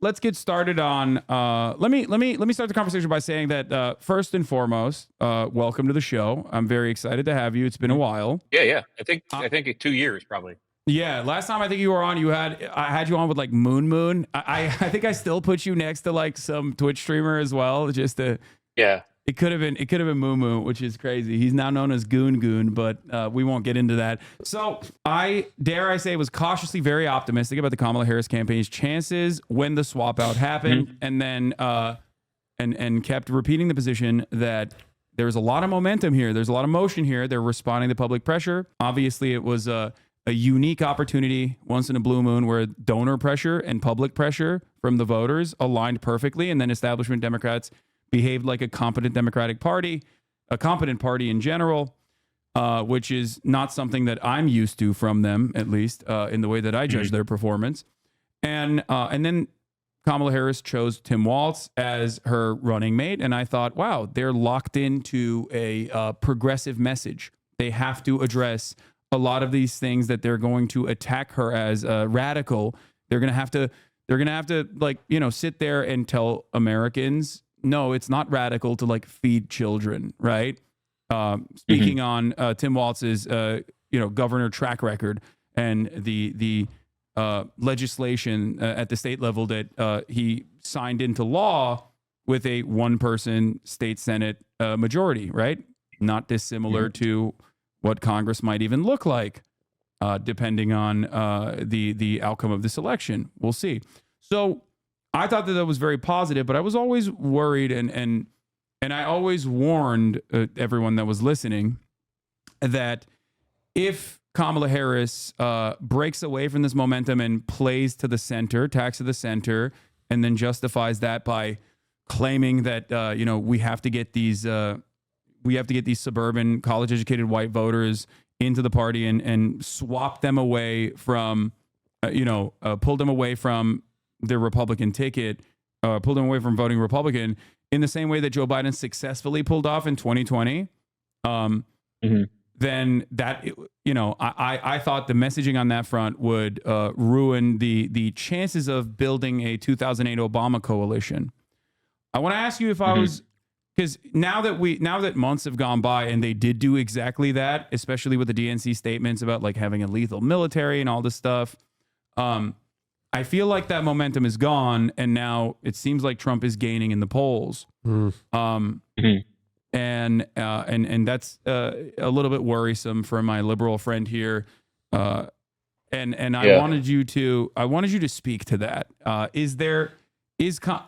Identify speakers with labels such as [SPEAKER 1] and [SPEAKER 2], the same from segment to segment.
[SPEAKER 1] let's get started on. Let me start the conversation by saying that first and foremost, welcome to the show. I'm very excited to have you. It's been a
[SPEAKER 2] Mhm.
[SPEAKER 1] while.
[SPEAKER 2] Yeah, yeah. I think
[SPEAKER 1] Uh,
[SPEAKER 2] I think 2 years probably.
[SPEAKER 1] yeah, last time I think you were on, I had you on with like Moon. I think I still put you next to like some Twitch streamer as well, just to
[SPEAKER 2] Yeah.
[SPEAKER 1] it could have been Moo, which is crazy. He's now known as Goon, but we won't get into that. So I dare I say was cautiously very optimistic about the Kamala Harris campaign's chances when the swap out happened,
[SPEAKER 2] Mhm.
[SPEAKER 1] and then and kept repeating the position that there's a lot of momentum here. There's a lot of motion here. They're responding to public pressure. Obviously, it was a unique opportunity, once in a blue moon, where donor pressure and public pressure from the voters aligned perfectly, and then establishment Democrats behaved like a competent Democratic Party, a competent party in general, which is not something that I'm used to from them, at least in the way that I judge
[SPEAKER 2] Mhm.
[SPEAKER 1] their performance. And then Kamala Harris chose Tim Walz as her running mate, and I thought, wow, they're locked into a progressive message. They have to address a lot of these things that they're going to attack her as radical. They're gonna have to. They're gonna have to sit there and tell Americans, no, it's not radical to like feed children, right? Speaking
[SPEAKER 2] Mhm.
[SPEAKER 1] on Tim Walz's governor track record and the legislation at the state level that he signed into law with a one-person state senate majority, right? Not dissimilar
[SPEAKER 2] Mhm.
[SPEAKER 1] to what Congress might even look like, depending on the outcome of this election. We'll see. So I thought that was very positive, but I was always worried, and I always warned everyone that was listening that if Kamala Harris breaks away from this momentum and plays to the center, attacks to the center, and then justifies that by claiming that we have to get these suburban college educated white voters into the party and swap them away from pull them away from their Republican ticket, pull them away from voting Republican in the same way that Joe Biden successfully pulled off in 2020. um,
[SPEAKER 2] Mhm.
[SPEAKER 1] then that I thought the messaging on that front would ruin the chances of building a 2008 Obama coalition. I want to ask you if I
[SPEAKER 2] Mhm.
[SPEAKER 1] was, because now that months have gone by and they did do exactly that, especially with the DNC statements about like having a lethal military and all this stuff. I feel like that momentum is gone, and now it seems like Trump is gaining in the polls.
[SPEAKER 3] Mm.
[SPEAKER 1] Um,
[SPEAKER 2] Mhm.
[SPEAKER 1] and that's a little bit worrisome for my liberal friend here. And I
[SPEAKER 2] Yeah.
[SPEAKER 1] wanted you to speak to that.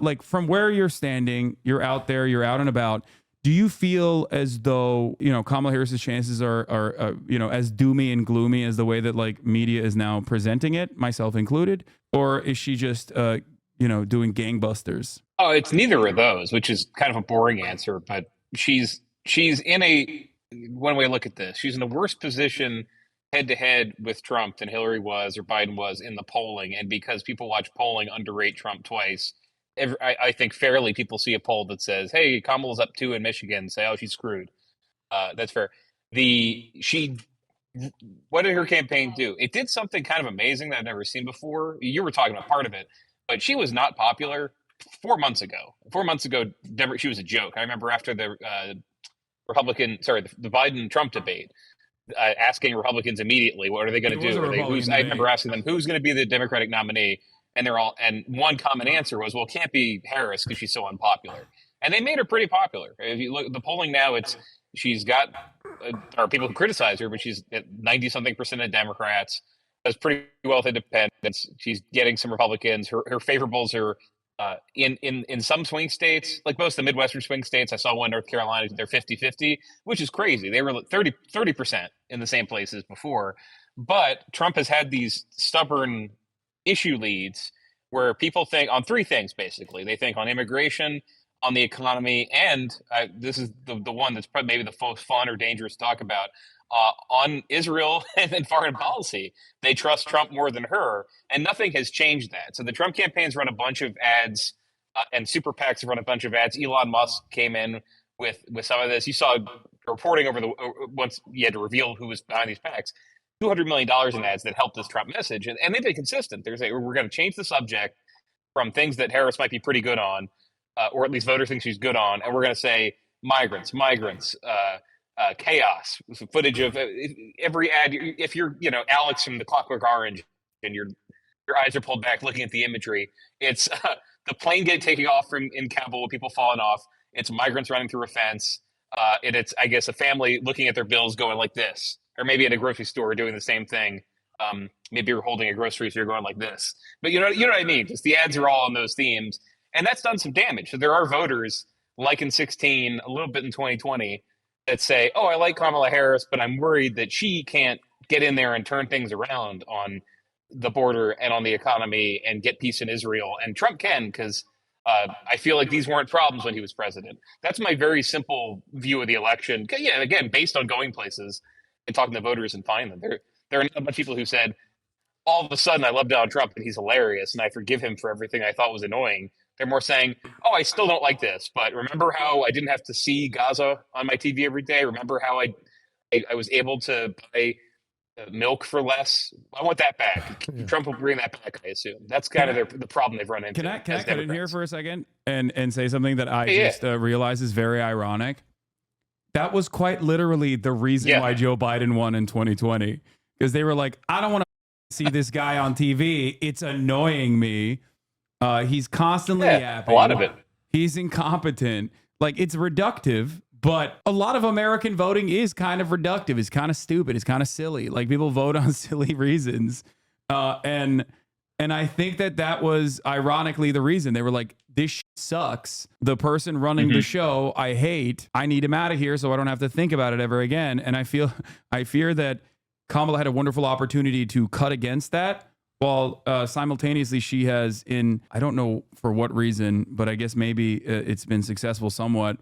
[SPEAKER 1] Like from where you're standing, you're out there, you're out and about. Do you feel as though Kamala Harris's chances are as doomy and gloomy as the way that like media is now presenting it, myself included, or is she just doing gangbusters?
[SPEAKER 2] Oh, it's neither of those, which is kind of a boring answer, but she's in a one way to look at this. She's in a worse position head to head with Trump than Hillary was or Biden was in the polling, and because people watch polling underrate Trump twice. I think fairly people see a poll that says, "Hey, Kamala's up 2 in Michigan," say, "Oh, she's screwed." That's fair. The she What did her campaign do? It did something kind of amazing that I've never seen before. You were talking about part of it, but she was not popular 4 months ago. 4 months ago, she was a joke. I remember after the the Biden Trump debate, asking Republicans immediately, what are they going
[SPEAKER 1] It
[SPEAKER 2] to
[SPEAKER 1] was a
[SPEAKER 2] do? Are they
[SPEAKER 1] Republican
[SPEAKER 2] I remember
[SPEAKER 1] debate.
[SPEAKER 2] asking them who's going to be the Democratic nominee, and one common answer was, well, it can't be Harris because she's so unpopular. And they made her pretty popular. If you look at the polling now, she's got or people who criticize her, but she's at 90 something percent of Democrats. Does pretty well with independents. She's getting some Republicans. Her favorables are in some swing states, like most of the Midwestern swing states. I saw one, North Carolina, they're 50-50, which is crazy. They were 30% in the same places before. But Trump has had these stubborn issue leads where people think on three things, basically. They think on immigration, on the economy, and this is the one that's probably maybe the most fun or dangerous to talk about, on Israel and then foreign policy. They trust Trump more than her, and nothing has changed that. So the Trump campaign's run a bunch of ads, and super PACs have run a bunch of ads. Elon Musk came in with some of this. You saw reporting over the once you had to reveal who was behind these PACs. $200 million in ads that helped this Trump message, and they've been consistent. They're saying we're going to change the subject. from things that Harris might be pretty good on, or at least voters think she's good on, and we're going to say migrants, chaos, footage of every ad. If you're, Alex from the Clockwork Orange, and your eyes are pulled back looking at the imagery, it's the plane taking off in Kabul with people falling off. It's migrants running through a fence. It's, I guess, a family looking at their bills going like this, or maybe at a grocery store doing the same thing. Maybe you're holding a grocery, so you're going like this. But you know what I mean? Just the ads are all on those themes, and that's done some damage. So there are voters, like in 16, a little bit in 2020, that say, "Oh, I like Kamala Harris, but I'm worried that she can't get in there and turn things around on the border and on the economy and get peace in Israel, and Trump can because." I feel like these weren't problems when he was president. That's my very simple view of the election. Yeah, again, based on going places and talking to voters and finding them. There are a bunch of people who said, all of a sudden, I love Donald Trump and he's hilarious and I forgive him for everything I thought was annoying. They're more saying, oh, I still don't like this, but remember how I didn't have to see Gaza on my TV every day? Remember how I was able to buy milk for less? I want that back. Yeah. Trump will bring that back, I assume. That's kind of the problem they've run into.
[SPEAKER 1] Can I cut in here for a second and say something that I just realized is very ironic? That was quite literally the reason why Joe Biden won in 2020. Because they were like, I don't want to see this guy on TV. It's annoying me. He's constantly yapping.
[SPEAKER 2] A lot of it.
[SPEAKER 1] He's incompetent. Like, it's reductive. But a lot of American voting is kind of reductive. It's kind of stupid. It's kind of silly. Like, people vote on silly reasons. And I think that was ironically the reason. They were like, this sucks. The person running the show, I hate. I need him out of here so I don't have to think about it ever again. And I fear that Kamala had a wonderful opportunity to cut against that. While simultaneously she has, I don't know for what reason, but I guess maybe it's been successful somewhat,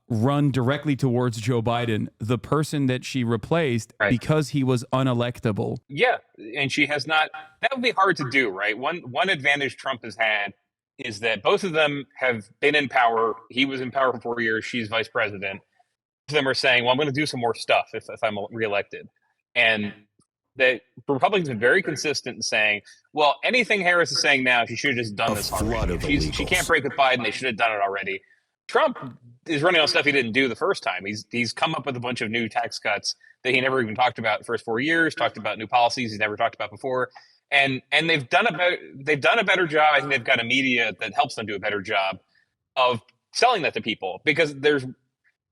[SPEAKER 1] run directly towards Joe Biden, the person that she replaced, because he was unelectable.
[SPEAKER 2] Yeah, and she has not. That would be hard to do, right? One advantage Trump has had is that both of them have been in power. He was in power for 4 years. She's vice president. Both of them are saying, well, I'm going to do some more stuff if I'm reelected. And the Republicans have been very consistent in saying, well, anything Harris is saying now, she should have just done this already. She can't break with Biden. They should have done it already. Trump is running on stuff he didn't do the first time. He's come up with a bunch of new tax cuts that he never even talked about the first 4 years, talked about new policies he's never talked about before. And they've done a better job. I think they've got a media that helps them do a better job of selling that to people, because there's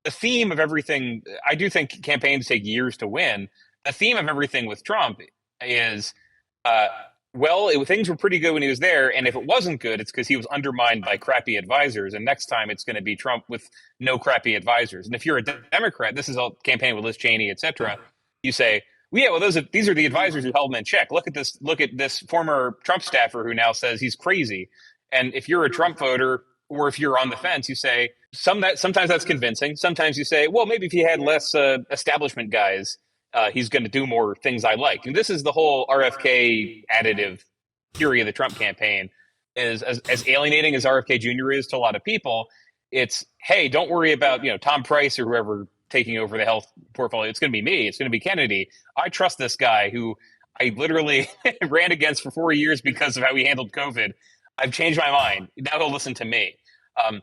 [SPEAKER 2] the theme of everything. I do think campaigns take years to win. The theme of everything with Trump is, things were pretty good when he was there, and if it wasn't good, it's because he was undermined by crappy advisors, and next time it's going to be Trump with no crappy advisors. And if you're a Democrat, this is a campaign with Liz Cheney, etc., you say, well, yeah, well, these are the advisors who held him in check. Look at this former Trump staffer who now says he's crazy. And if you're a Trump voter, or if you're on the fence, you say, sometimes that's convincing. Sometimes you say, well, maybe if he had less establishment guys, he's going to do more things I like. And this is the whole RFK additive theory of the Trump campaign. Is as alienating as RFK Jr. is to a lot of people, it's, hey, don't worry about Tom Price or whoever taking over the health portfolio. It's going to be me. It's going to be Kennedy. I trust this guy who I literally ran against for 4 years because of how he handled COVID. I've changed my mind. Now he'll listen to me. I'm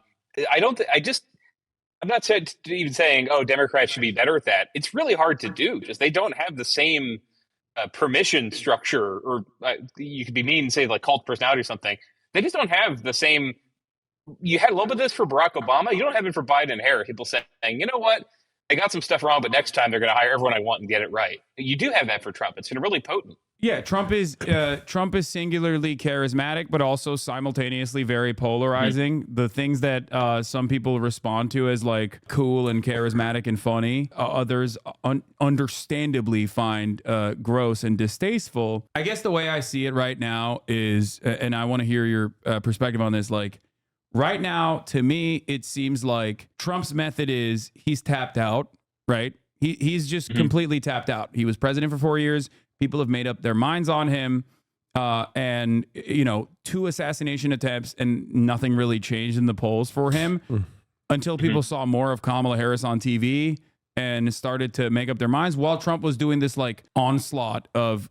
[SPEAKER 2] not even saying, oh, Democrats should be better at that. It's really hard to do. Just they don't have the same permission structure, or you could be mean and say like cult personality or something. They just don't have the same. You had a little bit of this for Barack Obama. You don't have it for Biden and Harris. People saying, you know what? I got some stuff wrong, but next time they're going to hire everyone I want and get it right. You do have that for Trump. It's been really potent.
[SPEAKER 1] Yeah, Trump is singularly charismatic, but also simultaneously very polarizing. Mm-hmm. The things that some people respond to as like cool and charismatic and funny, others understandably find gross and distasteful. I guess the way I see it right now is, and I want to hear your perspective on this, like, right now, to me, it seems like Trump's method is he's tapped out, right? He's just completely tapped out. He was president for 4 years. People have made up their minds on him. And, 2 assassination attempts and nothing really changed in the polls for him until people saw more of Kamala Harris on TV and started to make up their minds while Trump was doing this like onslaught of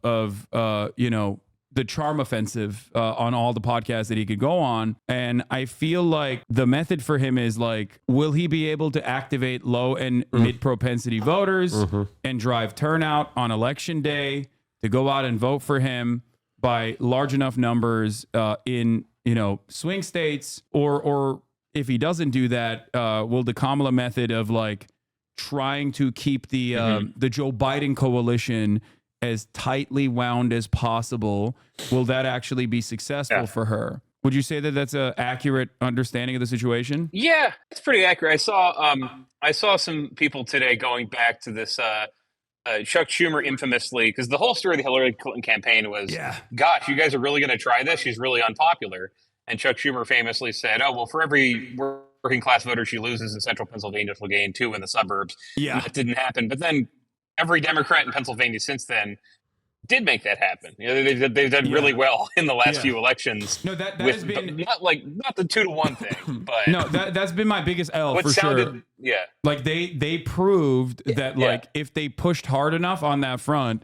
[SPEAKER 1] the charm offensive on all the podcasts that he could go on. And I feel like the method for him is like, will he be able to activate low and mid propensity voters and drive turnout on election day to go out and vote for him by large enough numbers in, swing states? Or if he doesn't do that, will the Kamala method of like trying to keep the Joe Biden coalition as tightly wound as possible, will that actually be successful for her? Would you say that that's an accurate understanding of the situation?
[SPEAKER 2] Yeah, it's pretty accurate. I saw some people today going back to this Chuck Schumer infamously, because the whole story of the Hillary Clinton campaign was, gosh, you guys are really going to try this? She's really unpopular. And Chuck Schumer famously said, oh, well, for every working class voter she loses in central Pennsylvania, she'll gain 2 in the suburbs.
[SPEAKER 1] Yeah.
[SPEAKER 2] And that didn't happen. But then every Democrat in Pennsylvania since then did make that happen. They've done really well in the last few elections.
[SPEAKER 1] No, that has been
[SPEAKER 2] not the 2-to-1 thing, but
[SPEAKER 1] no, that's been my biggest L for sure.
[SPEAKER 2] Yeah,
[SPEAKER 1] like they proved that like if they pushed hard enough on that front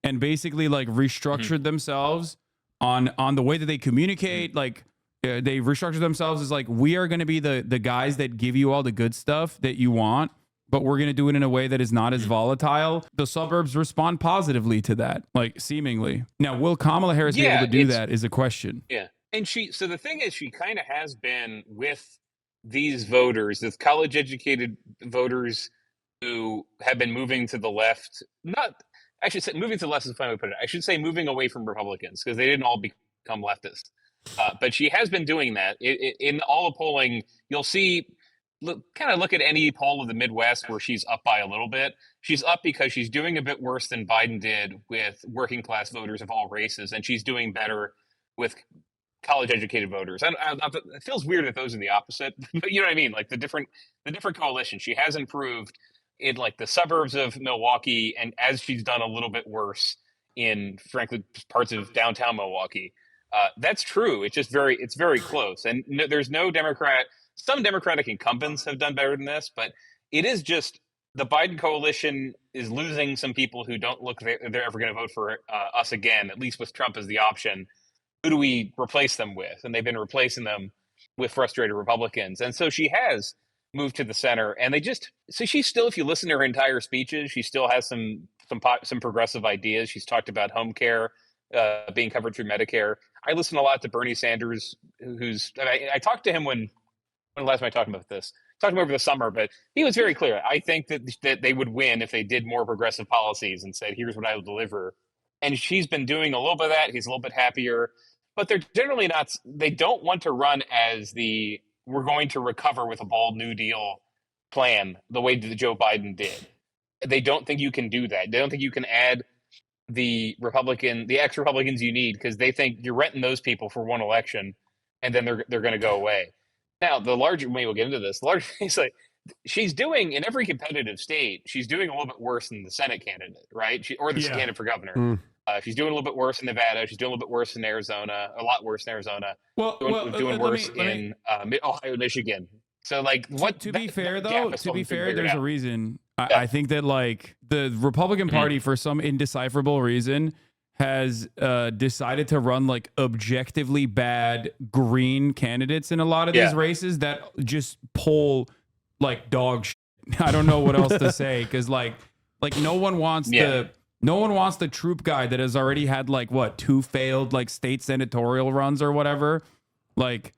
[SPEAKER 1] and basically like restructured themselves on the way that they communicate, like they restructured themselves as like, we are going to be the guys that give you all the good stuff that you want, but we're going to do it in a way that is not as volatile. The suburbs respond positively to that, like seemingly. Now, will Kamala Harris be able to do that is a question.
[SPEAKER 2] Yeah. And so the thing is, she kind of has been with these voters, these college educated voters who have been moving to the left. I should say moving to the left is a fine way to put it. I should say moving away from Republicans, because they didn't all become leftists. But she has been doing that. In all the polling, you'll see, look at any poll of the Midwest where she's up by a little bit. She's up because she's doing a bit worse than Biden did with working class voters of all races, and she's doing better with college educated voters. It feels weird that those are the opposite, but you know what I mean? Like the different coalition. She has improved in like the suburbs of Milwaukee, and as she's done a little bit worse in, frankly, parts of downtown Milwaukee. That's true. It's very close, and there's no Democrat. Some Democratic incumbents have done better than this, but it is just the Biden coalition is losing some people who don't look they're ever going to vote for us again, at least with Trump as the option. Who do we replace them with? And they've been replacing them with frustrated Republicans. And so she has moved to the center, and she's still, if you listen to her entire speeches, she still has some progressive ideas. She's talked about home care being covered through Medicare. I listen a lot to Bernie Sanders, I talked to him when last time I talked about this, talked to him over the summer, but he was very clear. I think that they would win if they did more progressive policies and said, here's what I will deliver. And she's been doing a little bit of that. He's a little bit happier, but they're generally not, they don't want to run as we're going to recover with a bold New Deal plan the way that Joe Biden did. They don't think you can do that. They don't think you can add the ex-Republicans you need, because they think you're renting those people for one election and then they're going to go away. Now, the larger, maybe we'll get into this, the larger thing's like, she's doing, in every competitive state, she's doing a little bit worse than the Senate candidate, right? Or the candidate for governor. She's doing a little bit worse in Nevada. She's doing a little bit worse in Arizona, a lot worse in Arizona. Doing worse in Ohio, Michigan. So, like,
[SPEAKER 1] to be fair, there's a reason. I think that, like, the Republican Party, for some indecipherable reason, has decided to run like objectively bad green candidates in a lot of these races that just poll like dog shit. I don't know what else to say, because like no one wants the troop guy that has already had like 2 failed like state senatorial runs or whatever, like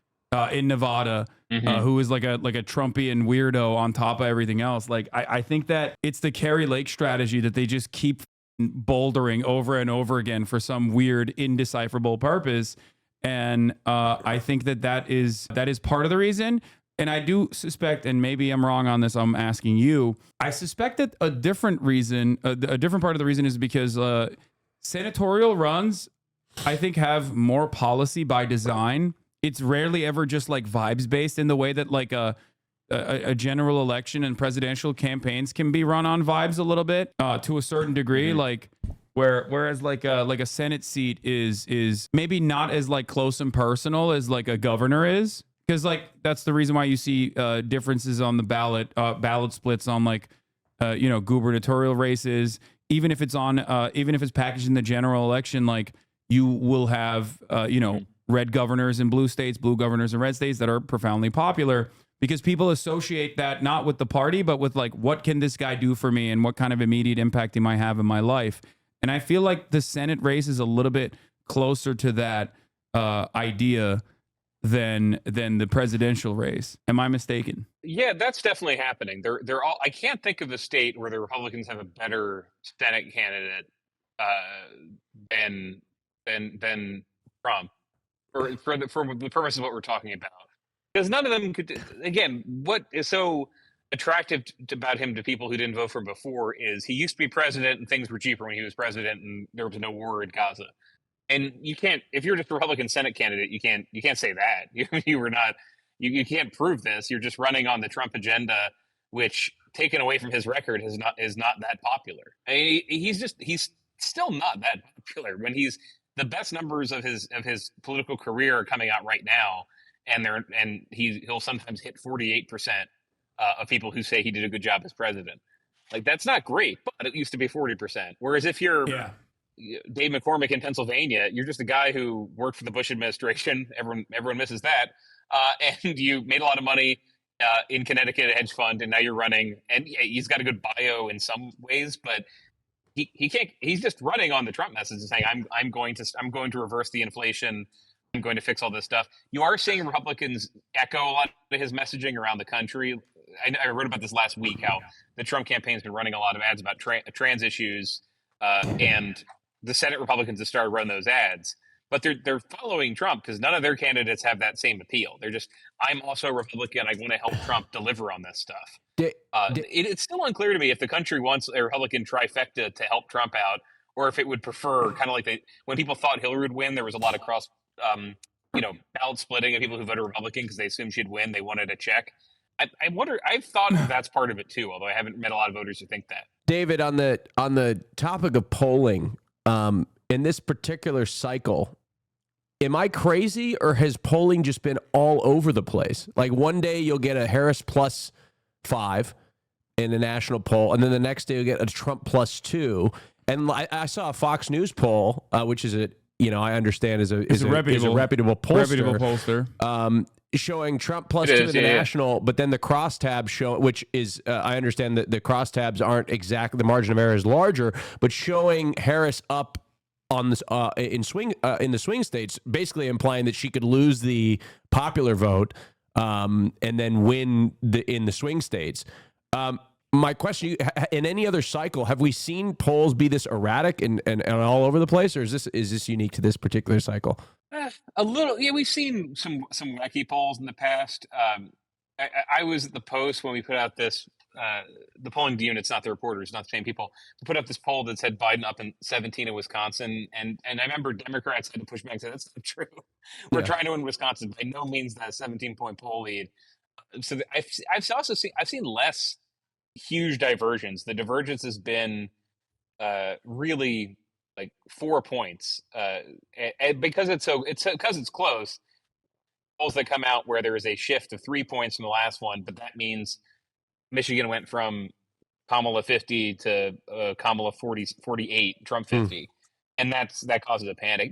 [SPEAKER 1] in Nevada, who is like a Trumpian weirdo on top of everything else. Like I think that it's the Kerry Lake strategy that they just keep bouldering over and over again for some weird indecipherable purpose, and I think that is part of the reason. And I do suspect, and maybe I'm wrong on this, I'm asking you, I suspect that a different part of the reason is because senatorial runs, I think, have more policy by design. It's rarely ever just like vibes based in the way that like a general election and presidential campaigns can be run on vibes a little bit to a certain degree. Like whereas like a Senate seat is maybe not as like close and personal as like a governor is. Because like that's the reason why you see differences on the ballot splits on like gubernatorial races. Even if it's packaged in the general election, like you will have, red governors in blue states, blue governors in red states that are profoundly popular because people associate that not with the party, but with like, what can this guy do for me and what kind of immediate impact he might have in my life. And I feel like the Senate race is a little bit closer to that idea than the presidential race. Am I mistaken?
[SPEAKER 2] Yeah, that's definitely happening. They're all. I can't think of a state where the Republicans have a better Senate candidate than Trump for the purpose of what we're talking about. Because none of them could. Again, what is so attractive about him to people who didn't vote for him before is he used to be president and things were cheaper when he was president and there was no war in Gaza. And you can't, if you're just a Republican Senate candidate, you can't say that. You were not, you can't prove this. You're just running on the Trump agenda, which taken away from his record is not that popular. I mean, he's still not that popular when the best numbers of his political career are coming out right now. And he'll sometimes hit 48% of people who say he did a good job as president. Like, that's not great, but it used to be 40%. Whereas if you're Dave McCormick in Pennsylvania, you're just a guy who worked for the Bush administration. Everyone misses that. And you made a lot of money in Connecticut, a hedge fund, and now you're running. And he's got a good bio in some ways, but he can't. He's just running on the Trump message and saying, "I'm going to reverse the inflation. I'm going to fix all this stuff." You are seeing Republicans echo a lot of his messaging around the country. I wrote about this last week, how the Trump campaign's been running a lot of ads about trans issues, and the Senate Republicans have started running those ads. But they're following Trump because none of their candidates have that same appeal. They're just, I'm also a Republican. I want to help Trump deliver on this stuff. It's still unclear to me if the country wants a Republican trifecta to help Trump out, or if it would prefer kind of like when people thought Hillary would win, there was a lot of cross, ballot splitting of people who voted Republican because they assumed she'd win. They wanted a check. I wonder. I've thought that's part of it too, although I haven't met a lot of voters who think that.
[SPEAKER 3] David, on the topic of polling, in this particular cycle, am I crazy or has polling just been all over the place? Like one day you'll get a Harris +5 in a national poll, and then the next day you'll get a Trump +2. And I saw a Fox News poll, which is I understand is a reputable pollster. Showing Trump +2 in the national, but then the crosstabs show, which is I understand that the crosstabs aren't exactly, the margin of error is larger, but showing Harris up on this in the swing states, basically implying that she could lose the popular vote and then win in the swing states. My question: in any other cycle, have we seen polls be this erratic and all over the place, or is this unique to this particular cycle?
[SPEAKER 2] A little, yeah. We've seen some wacky polls in the past. I was at the Post when we put out this. The polling unit's not the reporters, not the same people. We put up this poll that said Biden up in 17 in Wisconsin, and I remember Democrats had to push back and say that's not true. We're trying to win Wisconsin. By no means that 17-point poll lead. So I've also seen less huge diversions. The divergence has been really like 4 points, and because it's close. Polls that come out where there is a shift of 3 points from the last one, but that means Michigan went from Kamala 50 to Kamala 48, Trump 50, and that causes a panic.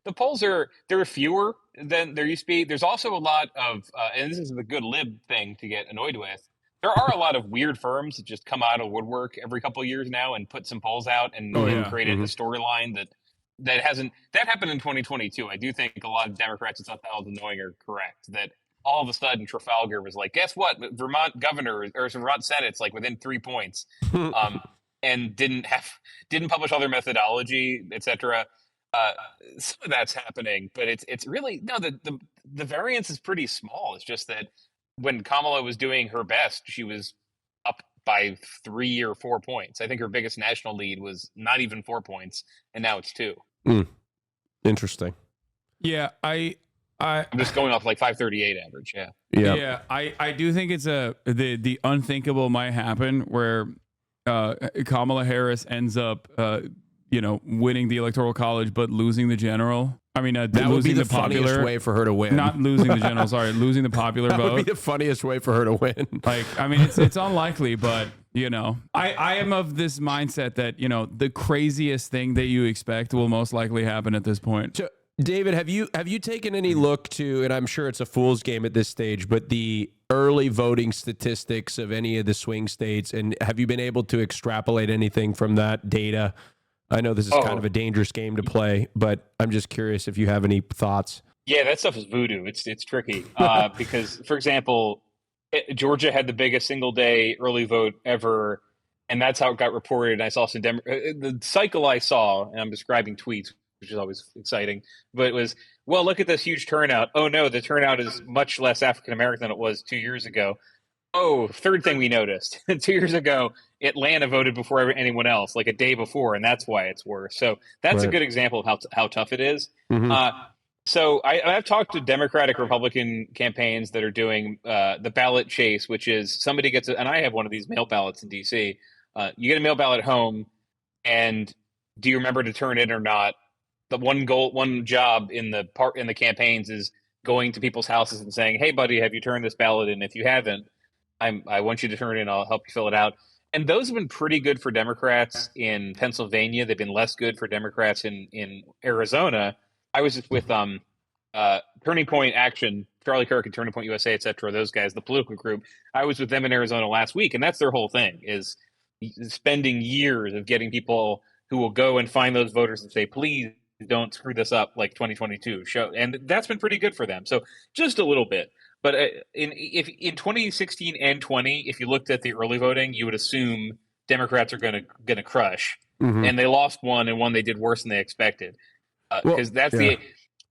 [SPEAKER 2] The polls there are fewer than there used to be. There's also a lot of, and this is the good lib thing to get annoyed with. There are a lot of weird firms that just come out of woodwork every couple of years now and put some polls out and created a storyline that happened in 2022. I do think a lot of Democrats who thought that was annoying are correct. That all of a sudden Trafalgar was like, guess what? Vermont governor or Vermont Senate's like within 3 points, and didn't publish all their methodology, etc. Some of that's happening, but it's really the variance is pretty small. It's just that when Kamala was doing her best, she was up by 3 or 4 points. I think her biggest national lead was not even 4 points, and now it's 2.
[SPEAKER 3] Interesting.
[SPEAKER 1] Yeah, I'm
[SPEAKER 2] just going off like 538 average.
[SPEAKER 1] Yeah. I do think it's the unthinkable might happen where Kamala Harris ends up winning the Electoral College but losing the general. I mean,
[SPEAKER 3] that would be the funniest way for her to win.
[SPEAKER 1] Not losing the general, sorry, losing the popular vote.
[SPEAKER 3] That would be the funniest way for her to win.
[SPEAKER 1] Like, I mean, it's unlikely, but You know, I am of this mindset that, you know, the craziest thing that you expect will most likely happen at this point.
[SPEAKER 3] So, David, have you taken any look to, and I'm sure it's a fool's game at this stage, but the early voting statistics of any of the swing states, and have you been able to extrapolate anything from that data? I know this is kind of a dangerous game to play, but I'm just curious if you have any thoughts.
[SPEAKER 2] Yeah, that stuff is voodoo. It's tricky because, for example, Georgia had the biggest single day early vote ever, and that's how it got reported. I saw some the cycle I saw, and I'm describing tweets, which is always exciting, but it was, well, look at this huge turnout. Oh no, the turnout is much less African American than it was 2 years ago. Oh, third thing we noticed 2 years ago, Atlanta voted before anyone else, like a day before, and that's why it's worse. So that's a good example of how tough it is. So I've talked to Democratic, Republican campaigns that are doing the ballot chase, which is somebody gets and I have one of these mail ballots in D.C. You get a mail ballot home, and do you remember to turn in or not? The one job in the campaigns is going to people's houses and saying, "Hey, buddy, have you turned this ballot in? If you haven't, I want you to turn it in. I'll help you fill it out." And those have been pretty good for Democrats in Pennsylvania. They've been less good for Democrats in Arizona. I was just with Turning Point Action, Charlie Kirk and Turning Point USA, et cetera, those guys, the political group. I was with them in Arizona last week, and that's their whole thing, is spending years of getting people who will go and find those voters and say, please don't screw this up like 2022. And that's been pretty good for them. So just a little bit. But in 2016 and 20, if you looked at the early voting, you would assume Democrats are going to crush. And they lost one, and one they did worse than they expected. Because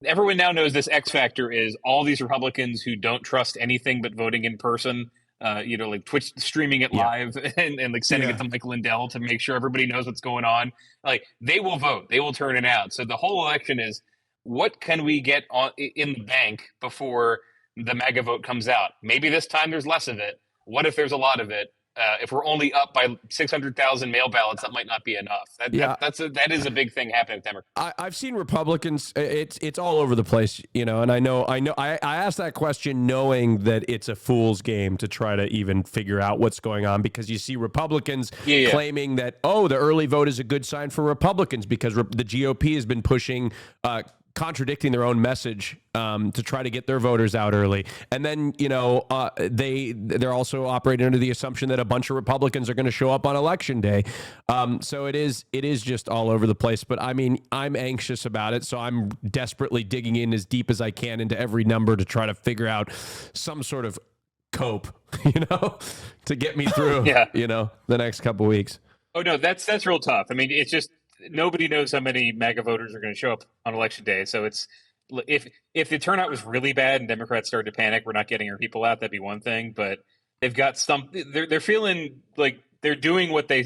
[SPEAKER 2] everyone now knows this X factor is all these Republicans who don't trust anything but voting in person, like Twitch streaming it live and like sending it to Mike Lindell to make sure everybody knows what's going on. Like, they will vote, they will turn it out. So the whole election is, what can we get in the bank before the MAGA vote comes out? Maybe this time there's less of it. What if there's a lot of it? If we're only up by 600,000 mail ballots, that might not be enough. That is a big thing happening with Democrats.
[SPEAKER 3] I've seen Republicans. It's all over the place, and I asked that question knowing that it's a fool's game to try to even figure out what's going on, because you see Republicans claiming that, the early vote is a good sign for Republicans because the GOP has been pushing contradicting their own message to try to get their voters out early. And then, they're also operating under the assumption that a bunch of Republicans are going to show up on election day. So it is just all over the place. But I mean, I'm anxious about it. So I'm desperately digging in as deep as I can into every number to try to figure out some sort of cope, to get me through, the next couple of weeks.
[SPEAKER 2] Oh, no, that's real tough. I mean, it's just, nobody knows how many MAGA voters are going to show up on election day. So it's, if the turnout was really bad and Democrats started to panic, we're not getting our people out, that'd be one thing. But they've got they're feeling like they're doing what they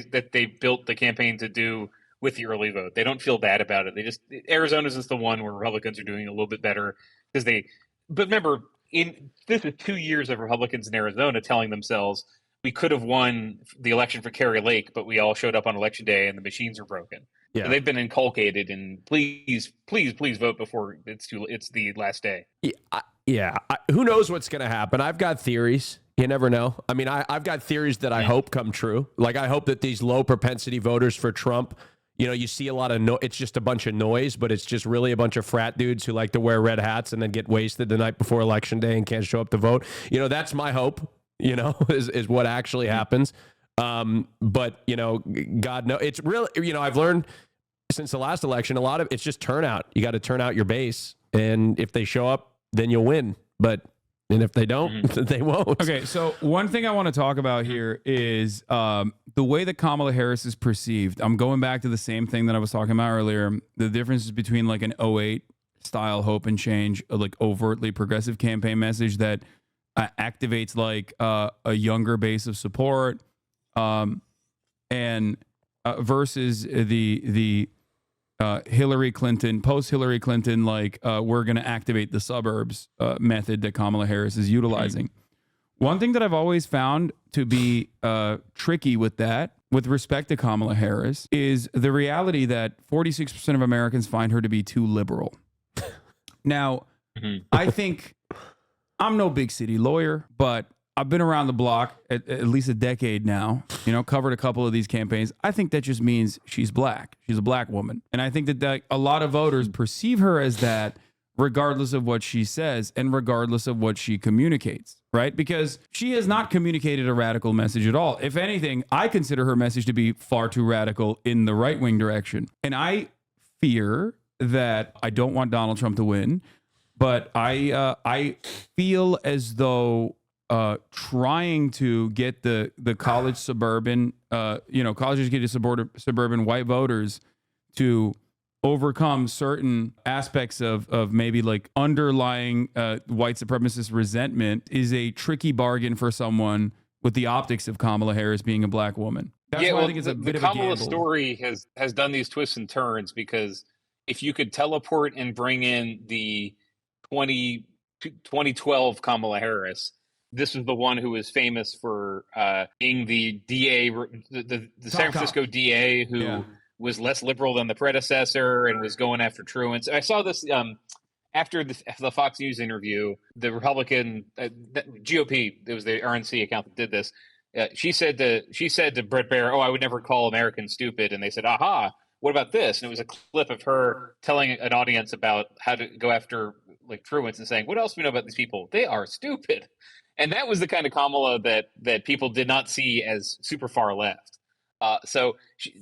[SPEAKER 2] built the campaign to do with the early vote. They don't feel bad about it. Arizona's is the one where Republicans are doing a little bit better but remember, this is 2 years of Republicans in Arizona telling themselves, we could have won the election for Kerry Lake, but we all showed up on election day and the machines are broken. Yeah. So they've been inculcated, and please vote before it's the last day.
[SPEAKER 3] Who knows what's going to happen? I've got theories. You never know. I mean, I've got theories that I hope come true. Like, I hope that these low propensity voters for Trump, you see a lot of it's just a bunch of noise, but it's just really a bunch of frat dudes who like to wear red hats and then get wasted the night before election day and can't show up to vote. That's my hope. Is what actually happens. But God knows, it's really, I've learned since the last election, a lot of it's just turnout. You got to turn out your base. And if they show up, then you'll win. And if they don't, they won't.
[SPEAKER 1] Okay. So one thing I want to talk about here is the way that Kamala Harris is perceived. I'm going back to the same thing that I was talking about earlier. The differences between like an 08 style hope and change, like overtly progressive campaign message that activates like a younger base of support, and versus the Hillary Clinton, post Hillary Clinton, like we're going to activate the suburbs method that Kamala Harris is utilizing. One thing that I've always found to be tricky with that, with respect to Kamala Harris, is the reality that 46% of Americans find her to be too liberal. Now, I think I'm no big city lawyer, but I've been around the block at least a decade now, covered a couple of these campaigns. I think that just means she's black. She's a black woman. And I think that a lot of voters perceive her as that regardless of what she says and regardless of what she communicates, right? Because she has not communicated a radical message at all. If anything, I consider her message to be far too radical in the right-wing direction. And I fear that I don't want Donald Trump to win, but I feel as though trying to get the college suburban, college educated suburban white voters to overcome certain aspects of maybe like underlying white supremacist resentment is a tricky bargain for someone with the optics of Kamala Harris being a black woman. That's why I think it's a bit of a gamble.
[SPEAKER 2] The Kamala story has done these twists and turns because if you could teleport and bring in the 2012 Kamala Harris, this was the one who was famous for being the DA, the San Francisco DA who was less liberal than the predecessor and was going after truants. I saw this after the Fox News interview. The Republican GOP, it was the RNC account that did this. She said to Brett Baier, "Oh, I would never call Americans stupid," and they said, "Aha, what about this?" And it was a clip of her telling an audience about how to go after like truants and saying, "What else do we know about these people? They are stupid." And that was the kind of Kamala that people did not see as super far left. So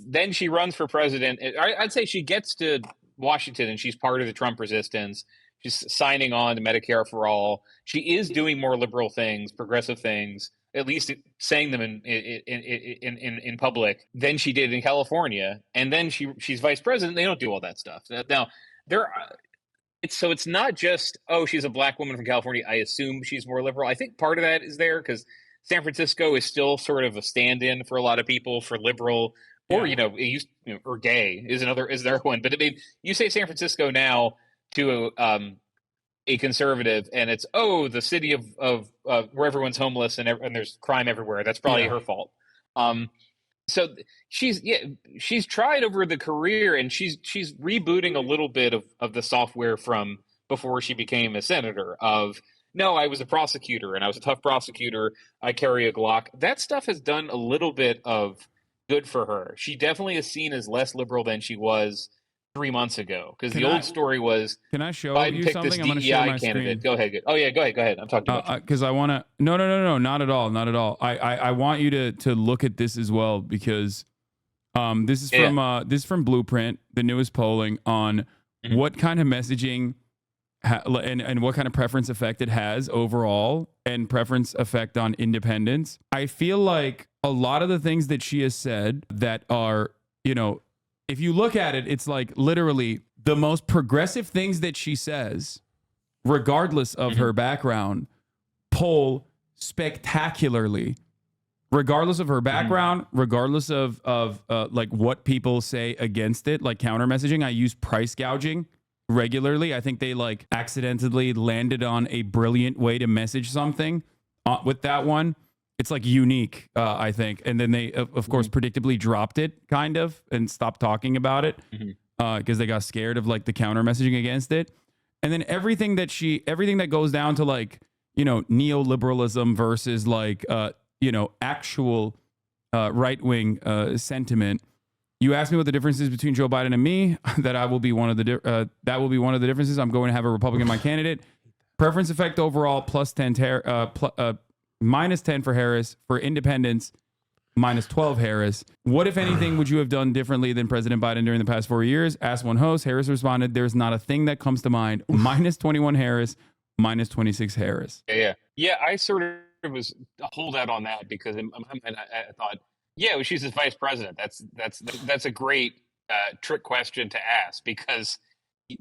[SPEAKER 2] then she runs for president. I'd say she gets to Washington and she's part of the Trump resistance. She's signing on to Medicare for all. She is doing more liberal things, progressive things, at least saying them in public than she did in California. And then she's vice president. They don't do all that stuff. Now it's not just, oh, she's a black woman from California. I assume she's more liberal. I think part of that is there because San Francisco is still sort of a stand-in for a lot of people for liberal, or or gay is their one. But I mean, you say San Francisco now to a conservative, and it's the city of where everyone's homeless and there's crime everywhere. That's probably her fault. So she's tried over the career, and she's rebooting a little bit of the software from before she became a senator. No, I was a prosecutor, and I was a tough prosecutor. I carry a Glock. That stuff has done a little bit of good for her. She definitely is seen as less liberal than she was 3 months ago. Because the old story was,
[SPEAKER 1] can I show
[SPEAKER 2] Biden
[SPEAKER 1] you
[SPEAKER 2] picked
[SPEAKER 1] something?
[SPEAKER 2] this
[SPEAKER 1] I'm going to share my
[SPEAKER 2] candidate.
[SPEAKER 1] screen.
[SPEAKER 2] Go ahead. Oh yeah, go ahead. I'm talking about
[SPEAKER 1] because I want to. No, not at all, not at all. I want you to look at this as well because this is from Blueprint, the newest polling on what kind of messaging. And what kind of preference effect it has overall and preference effect on independence. I feel like a lot of the things that she has said that are, if you look at it, it's like literally the most progressive things that she says, regardless of her background, poll spectacularly. Regardless of her background, regardless of like what people say against it, like counter messaging. I use price gouging regularly. I think they like accidentally landed on a brilliant way to message something with that one. It's like unique, I think. And then they, of course, predictably dropped it kind of and stopped talking about it because they got scared of like the counter messaging against it. And then everything that goes down to like, neoliberalism versus like, actual right-wing sentiment. You asked me what the difference is between Joe Biden and me. That will be one of the differences. I'm going to have a Republican my candidate. Preference effect overall minus 10 for Harris. For independents, minus 12 Harris. What, if anything, would you have done differently than President Biden during the past 4 years? Asked one host. Harris responded, "There's not a thing that comes to mind." Minus 21 Harris, minus 26 Harris.
[SPEAKER 2] Yeah. I sort of was a holdout on that because I thought, yeah, she's his vice president. That's a great trick question to ask because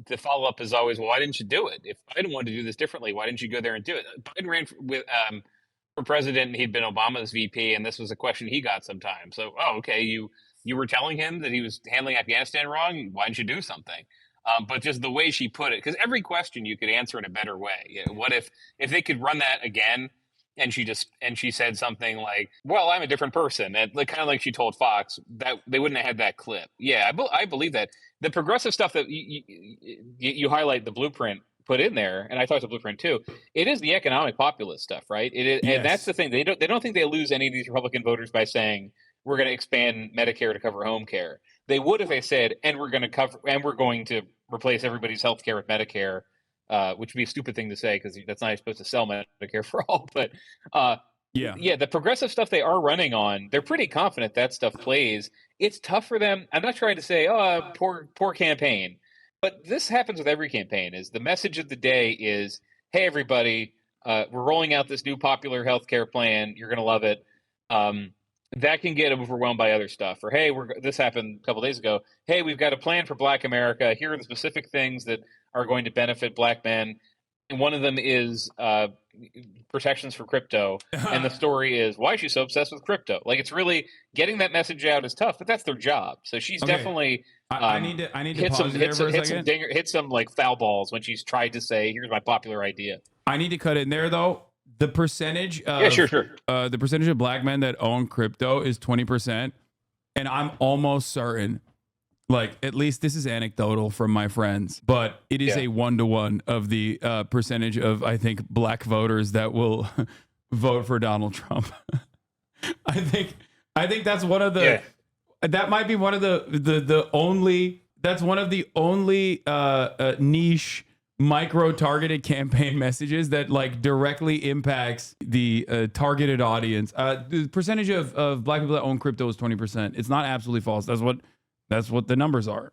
[SPEAKER 2] the follow up is always, well, why didn't you do it? If Biden wanted to do this differently, why didn't you go there and do it? Biden ran for president, and he'd been Obama's VP, and this was a question he got sometimes. So, okay, you were telling him that he was handling Afghanistan wrong. Why didn't you do something? But just the way she put it, because every question you could answer in a better way. What if they could run that again? And she said something like, "Well, I'm a different person," and kind of like she told Fox that they wouldn't have had that clip. Yeah, I believe that the progressive stuff that you highlight, the Blueprint put in there, and I talked to Blueprint too, it is the economic populist stuff, right? It is, and that's the thing. They don't think they lose any of these Republican voters by saying we're going to expand Medicare to cover home care. They would if they said, and we're going to replace everybody's health care with Medicare, which would be a stupid thing to say because that's not how you're supposed to sell Medicare for all. But yeah, the progressive stuff they are running on, they're pretty confident that stuff plays. It's tough for them. I'm not trying to say, poor campaign. But this happens with every campaign. Is the message of the day is, hey, everybody, we're rolling out this new popular healthcare plan. You're going to love it. That can get overwhelmed by other stuff. Or, hey, this happened a couple days ago. Hey, we've got a plan for Black America. Here are the specific things that are going to benefit Black men. And one of them is protections for crypto. And the story is, why is she so obsessed with crypto? Like, it's really getting that message out is tough, but that's their job. So she's definitely
[SPEAKER 1] I need to pause there for a second.
[SPEAKER 2] Hit some like foul balls when she's tried to say, here's my popular idea.
[SPEAKER 1] I need to cut in there though. The percentage of the percentage of Black men that own crypto is 20%. And I'm almost certain, like, at least this is anecdotal from my friends, but it is a 1-to-1 of the percentage of, I think, Black voters that will vote for Donald Trump. I think that's one of the that might be one of the only niche micro targeted campaign messages that like directly impacts the targeted audience. The percentage of Black people that own crypto is 20%. It's not absolutely false. That's what the numbers are.